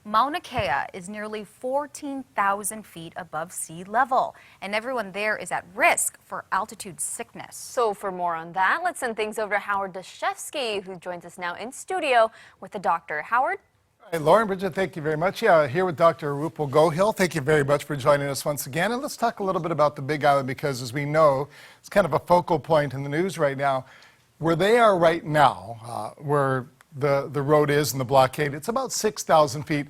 Mauna Kea is nearly 14,000 feet above sea level, and everyone there is at risk for altitude sickness. So for more on that, let's send things over to Howard Dashevsky, who joins us now in studio with the doctor. Howard? Hey, Lauren, Bridget, thank you very much. Yeah, here with Dr. Rupal Gohil. Thank you very much for joining us once again. And let's talk a little bit about the Big Island because, as we know, it's kind of a focal point in the news right now. Where they are right now, where the road is and the blockade, it's about 6,000 feet.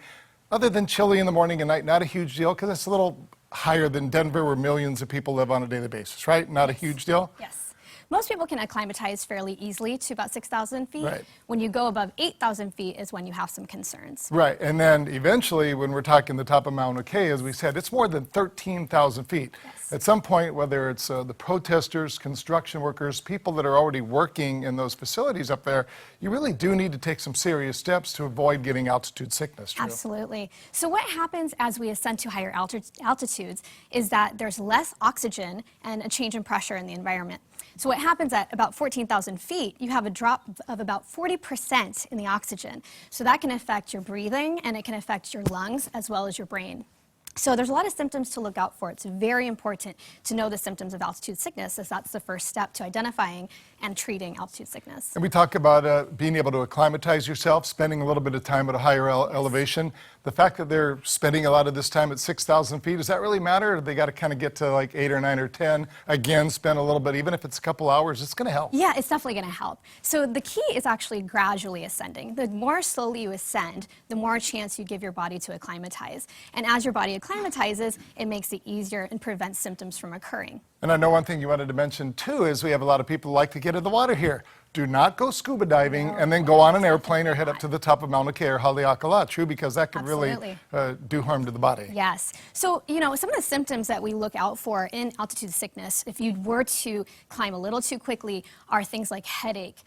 Other than chilly in the morning and night, not a huge deal because it's a little higher than Denver where millions of people live on a daily basis, right? Not a huge deal? Yes. Most people can acclimatize fairly easily to about 6,000 feet. Right. When you go above 8,000 feet is when you have some concerns. Right, and then eventually when we're talking the top of Mauna Kea, as we said, it's more than 13,000 feet. Yes. At some point, whether it's the protesters, construction workers, people that are already working in those facilities up there, you really do need to take some serious steps to avoid getting altitude sickness. True? Absolutely. So what happens as we ascend to higher altitudes is that there's less oxygen and a change in pressure in the environment. So what happens at about 14,000 feet, you have a drop of about 40% in the oxygen. So that can affect your breathing and it can affect your lungs as well as your brain. So there's a lot of symptoms to look out for. It's very important to know the symptoms of altitude sickness, as that's the first step to identifying and treating altitude sickness. And we talk about being able to acclimatize yourself, spending a little bit of time at a higher elevation. The fact that they're spending a lot of this time at 6,000 feet, does that really matter? Or do they got to kind of get to like 8 or 9 or 10, again, spend a little bit, even if it's a couple hours, it's going to help. Yeah, it's definitely going to help. So the key is actually gradually ascending. The more slowly you ascend, the more chance you give your body to acclimatize. And as your body acclimatizes, it makes it easier and prevents symptoms from occurring. And I know one thing you wanted to mention too is we have a lot of people who like to get in the water here. Do not go scuba diving and then go on an airplane or head up to the top of Mauna Kea or Haleakala, true, because that could really do harm to the body. Yes. So, you know, some of the symptoms that we look out for in altitude sickness, if you were to climb a little too quickly, are things like headache,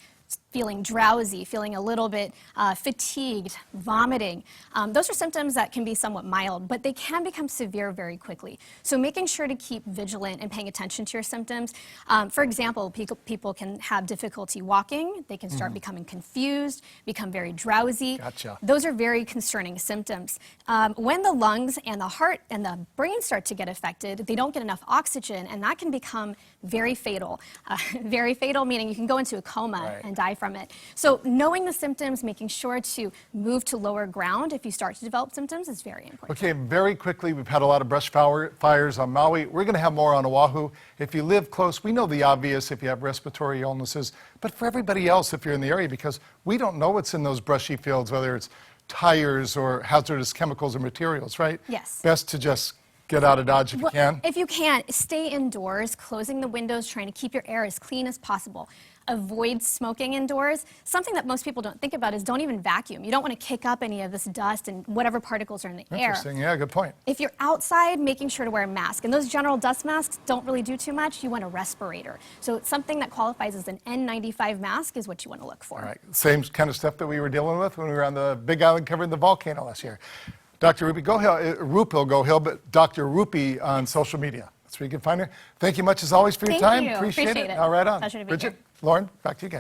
feeling drowsy, feeling a little bit fatigued, vomiting. Those are symptoms that can be somewhat mild, but they can become severe very quickly. So making sure to keep vigilant and paying attention to your symptoms. For example, people can have difficulty walking. They can start becoming confused, become very drowsy. Gotcha. Those are very concerning symptoms. When the lungs and the heart and the brain start to get affected, they don't get enough oxygen, and that can become very fatal. Very fatal, meaning you can go into a coma and die from it. So knowing the symptoms, making sure to move to lower ground if you start to develop symptoms is very important. Okay, very quickly, we've had a lot of brush fires on Maui. We're going to have more on Oahu. If you live close, we know the obvious if you have respiratory illnesses, but for everybody else if you're in the area, because we don't know what's in those brushy fields, whether it's tires or hazardous chemicals or materials, right? Yes. Best to just get out of Dodge if you can. If you can, stay indoors, closing the windows, trying to keep your air as clean as possible. Avoid smoking indoors. Something that most people don't think about is don't even vacuum. You don't want to kick up any of this dust and whatever particles are in the air. Interesting, yeah, good point. If you're outside, making sure to wear a mask. And those general dust masks don't really do too much. You want a respirator. So something that qualifies as an N95 mask is what you want to look for. All right, same kind of stuff that we were dealing with when we were on the Big Island covering the volcano last year. Dr. Rupal Gohil, but Dr. Rupi on social media. That's where you can find her. Thank you much as always for your time. Thank you. Appreciate it. it. All right on. Pleasure to be Bridget, here. Lauren, back to you guys.